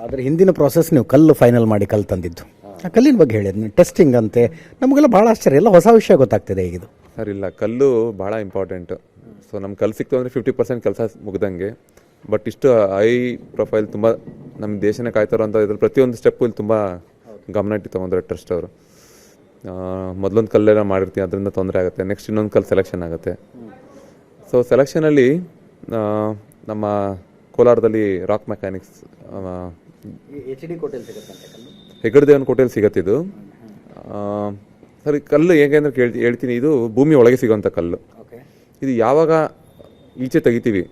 ಅದರ ಹಿಂದಿನ ಪ್ರಾಸೆಸ್ ನೀವು ಕಲ್ಲು ಫೈನಲ್ ಮಾಡಿ ಕಲ್ಲು ತಂದಿದ್ದು, ಆ ಕಲ್ಲಿನ ಬಗ್ಗೆ ಹೇಳಿದ್ನಿ, ಟೆಸ್ಟಿಂಗ್ ಅಂತೆ, ನಮಗೆಲ್ಲ ಭಾಳ ಆಶ್ಚರ್ಯ, ಎಲ್ಲ ಹೊಸ ವಿಷಯ ಗೊತ್ತಾಗ್ತಿದೆ ಈಗ ಇದು. ಸರ್ ಇಲ್ಲ, ಕಲ್ಲು ಭಾಳ ಇಂಪಾರ್ಟೆಂಟು. ಸೊ ನಮ್ಮ ಕಲ್ಲು ಸಿಕ್ತು ಅಂದರೆ 50% ಕೆಲಸ ಮುಗ್ದಂಗೆ. ಬಟ್ ಇಷ್ಟು ಹೈ ಪ್ರೊಫೈಲ್ ತುಂಬ ನಮ್ಮ ದೇಶನೇ ಕಾಯ್ತಾರೋ ಅಂತ ಇದ್ರಲ್ಲಿ ಪ್ರತಿಯೊಂದು ಸ್ಟೆಪ್ಪು ಇಲ್ಲಿ ತುಂಬ ಗಮನ ಇಟ್ಟು ತೊಗೊಂಡ್ರೆ ಟ್ರಸ್ಟ್ ಅವರು. ಮೊದಲೊಂದು ಕಲ್ಲೆಲ್ಲ ಮಾಡಿರ್ತೀವಿ, ಅದರಿಂದ ತೊಂದರೆ ಆಗುತ್ತೆ. ನೆಕ್ಸ್ಟ್ ಇನ್ನೊಂದು ಕಲ್ಲು ಸೆಲೆಕ್ಷನ್ ಆಗುತ್ತೆ. ಸೊ ಸೆಲೆಕ್ಷನಲ್ಲಿ ನಮ್ಮ ಕೋಲಾರದಲ್ಲಿ ರಾಕ್ ಮೆಕ್ಯಾನಿಕ್ಸ್ ಹೆಗ್ಗಡದೇವನ ಕೋಟೆಯಲ್ಲಿ ಸಿಗತ್ತಿದು. ಸರಿ, ಕಲ್ಲು ಹೇಗೆ ಅಂದರೆ ಹೇಳ್ತೀನಿ, ಇದು ಭೂಮಿ ಒಳಗೆ ಸಿಗೋಂಥ ಕಲ್ಲು. ಇದು ಯಾವಾಗ ಈಚೆ ತೆಗಿತೀವಿ,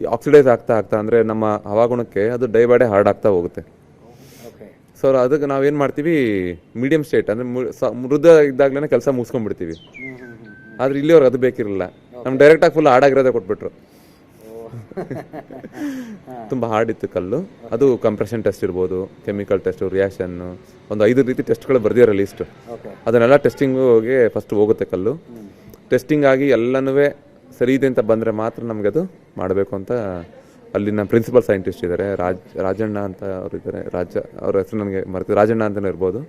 ಆಕ್ಸಿಡೈಸ್ ಆಗ್ತಾ ಅಂದರೆ ನಮ್ಮ ಹವಾಗುಣಕ್ಕೆ ಅದು ಡೇ ಬೈ ಡೇ ಹಾರ್ಡ್ ಆಗ್ತಾ ಹೋಗುತ್ತೆ. ಸೊ ಅದಕ್ಕೆ ನಾವೇನು ಮಾಡ್ತೀವಿ, ಮೀಡಿಯಮ್ ಸ್ಟೇಟ್ ಅಂದರೆ ಮೃದ ಇದ್ದಾಗಲೇ ಕೆಲಸ ಮುಗಿಸ್ಕೊಂಡ್ಬಿಡ್ತೀವಿ. ಆದರೆ ಇಲ್ಲಿಯವ್ರಿಗೆ ಅದು ಬೇಕಿರಲಿಲ್ಲ, ನಮ್ಗೆ ಡೈರೆಕ್ಟಾಗಿ ಫುಲ್ ಹಾರ್ಡಾಗಿರೋದೇ ಕೊಟ್ಬಿಟ್ರು. ತುಂಬ ಹಾರ್ಡ್ ಇತ್ತು ಕಲ್ಲು. ಅದು ಕಂಪ್ರೆಷನ್ ಟೆಸ್ಟ್ ಇರ್ಬೋದು, ಕೆಮಿಕಲ್ ಟೆಸ್ಟು, ರಿಯಾಕ್ಷನ್ನು, ಒಂದು 5 ರೀತಿ ಟೆಸ್ಟ್ಗಳು ಬರ್ದಿರೋ ಲೀಸ್ಟು. ಅದನ್ನೆಲ್ಲ ಟೆಸ್ಟಿಂಗಿಗೆ ಫಸ್ಟ್ ಹೋಗುತ್ತೆ ಕಲ್ಲು. ಟೆಸ್ಟಿಂಗ್ ಆಗಿ ಎಲ್ಲನೂ ಸರಿ ಇದೆ ಅಂತ ಬಂದರೆ ಮಾತ್ರ ನಮಗೆ ಅದು ಮಾಡಬೇಕು ಅಂತ ಅಲ್ಲಿನ ಪ್ರಿನ್ಸಿಪಲ್ ಸೈಂಟಿಸ್ಟ್ ಇದ್ದಾರೆ, ರಾಜಣ್ಣ ಅಂತ ಅವರು ಇದ್ದಾರೆ. ಅವ್ರ ಹೆಸರು ನನಗೆ ಮರೆತು, ರಾಜಣ್ಣ ಅಂತಲೇ ಇರ್ಬೋದು.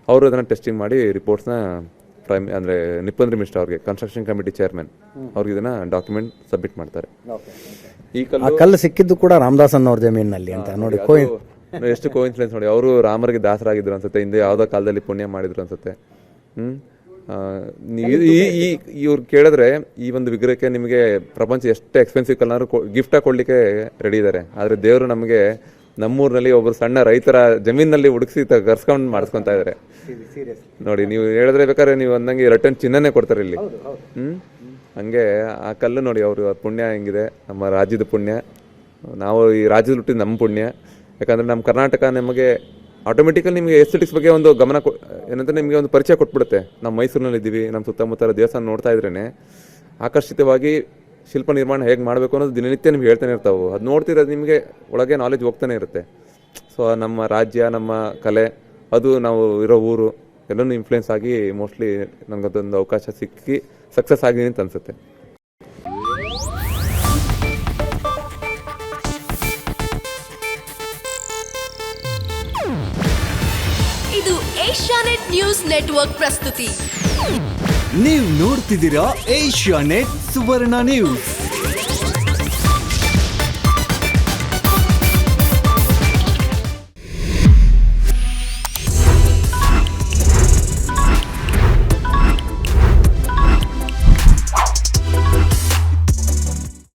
ಅವರು ಅದನ್ನು ಟೆಸ್ಟಿಂಗ್ ಮಾಡಿ ರಿಪೋರ್ಟ್ಸ್ನ ಅಂದರೆ ನಿಪ್ಪಂದ್ರಿ ಮಿಶ್ರಾ ಅವ್ರಿಗೆ, ಕನ್ಸ್ಟ್ರಕ್ಷನ್ ಕಮಿಟಿ ಚೇರ್ಮನ್ ಅವ್ರಿಗೆ ಇದನ್ನು ಡಾಕ್ಯುಮೆಂಟ್ ಸಬ್ಮಿಟ್ ಮಾಡ್ತಾರೆ. ಈ ಕಲ್ಲು ಸಿಕ್ಕಿದ್ದು ಕೂಡ ರಾಮದಾಸ್ ಅನ್ನೋರ ಜಮೀನಿನಲ್ಲಿ ಅಂತ ನೋಡಿ. ಎಷ್ಟು ಕೋಇನ್ಸಿಡೆನ್ಸ್ ನೋಡಿ. ಅವರು ರಾಮರಿಗೆ ದಾಸರಾಗಿದ್ರು ಅನ್ಸುತ್ತೆ, ಹಿಂದೆ ಯಾವುದೋ ಕಾಲದಲ್ಲಿ ಪುಣ್ಯ ಮಾಡಿದ್ರು ಅನ್ಸುತ್ತೆ. ಇವ್ರು ಕೇಳಿದ್ರೆ ಈ ಒಂದು ವಿಗ್ರಹಕ್ಕೆ ನಿಮಗೆ ಪ್ರಪಂಚ ಎಷ್ಟು ಎಕ್ಸ್ಪೆನ್ಸಿವ್ ಕಲ್ಲಾದ್ರು ಗಿಫ್ಟಾಗಿ ಕೊಡಲಿಕ್ಕೆ ರೆಡಿ ಇದ್ದಾರೆ. ಆದರೆ ದೇವರು ನಮಗೆ ನಮ್ಮೂರಿನಲ್ಲಿ ಒಬ್ಬರು ಸಣ್ಣ ರೈತರ ಜಮೀನಲ್ಲಿ ಹುಡುಕಿಸಿ ಕರ್ಸ್ಕೊಂಡು ಮಾಡಿಸ್ಕೊತಾ ಇದ್ದಾರೆ ನೋಡಿ. ನೀವು ಹೇಳಿದ್ರೆ ಬೇಕಾದ್ರೆ ನೀವು ಅಂದಂಗೆ 2 ಟನ್ ಚಿನ್ನನೇ ಕೊಡ್ತಾರೆ ಇಲ್ಲಿ. ಹಂಗೆ ಆ ಕಲ್ಲು ನೋಡಿ, ಅವರು ಪುಣ್ಯ ಹೆಂಗಿದೆ, ನಮ್ಮ ರಾಜ್ಯದ ಪುಣ್ಯ, ನಾವು ಈ ರಾಜ್ಯದಲ್ಲಿ ಹುಟ್ಟಿದ ನಮ್ಮ ಪುಣ್ಯ. ಯಾಕಂದರೆ ನಮ್ಮ ಕರ್ನಾಟಕ ನಮಗೆ ಆಟೋಮೆಟಿಕಲಿ ನಿಮಗೆ ಎಸ್ಥೆಟಿಕ್ಸ್ ಬಗ್ಗೆ ಒಂದು ಗಮನ ಏನಂದರೆ ನಿಮಗೆ ಒಂದು ಪರಿಚಯ ಕೊಟ್ಬಿಡುತ್ತೆ. ನಾವು ಮೈಸೂರಿನಲ್ಲಿ ಇದ್ದೀವಿ, ನಮ್ಮ ಸುತ್ತಮುತ್ತ ದೇವಸ್ಥಾನ ನೋಡ್ತಾ ಇದ್ರೇ ಆಕರ್ಷಿತವಾಗಿ ಶಿಲ್ಪ ನಿರ್ಮಾಣ ಹೇಗೆ ಮಾಡಬೇಕು ಅನ್ನೋದು ದಿನನಿತ್ಯ ನಿಮ್ಗೆ ಹೇಳ್ತಾನೆ ಇರ್ತಾವೆ. ಅದು ನೋಡ್ತಿರೋದು ನಿಮಗೆ ಒಳಗೆ ನಾಲೆಜ್ ಹೋಗ್ತಾನೆ ಇರುತ್ತೆ. ಸೊ ನಮ್ಮ ರಾಜ್ಯ, ನಮ್ಮ ಕಲೆ, ಅದು ನಾವು ಇರೋ ಊರು ಎಲ್ಲನೂ ಇನ್ಫ್ಲುಯೆನ್ಸ್ ಆಗಿ ಮೋಸ್ಟ್ಲಿ ನನಗದೊಂದು ಅವಕಾಶ ಸಿಕ್ಕಿ ಸಕ್ಸಸ್ ಆಗಿದೆ ಅಂತ ಅನಿಸುತ್ತೆ. ಇದು ಏಷ್ಯಾನೆಟ್ ನ್ಯೂಸ್ ನೆಟ್ವರ್ಕ್ ಪ್ರಸ್ತುತಿ. ನೀವು ನೋಡ್ತಿದ್ದೀರಾ ಏಷ್ಯಾನೆಟ್ ಸುವರ್ಣ ನ್ಯೂಸ್.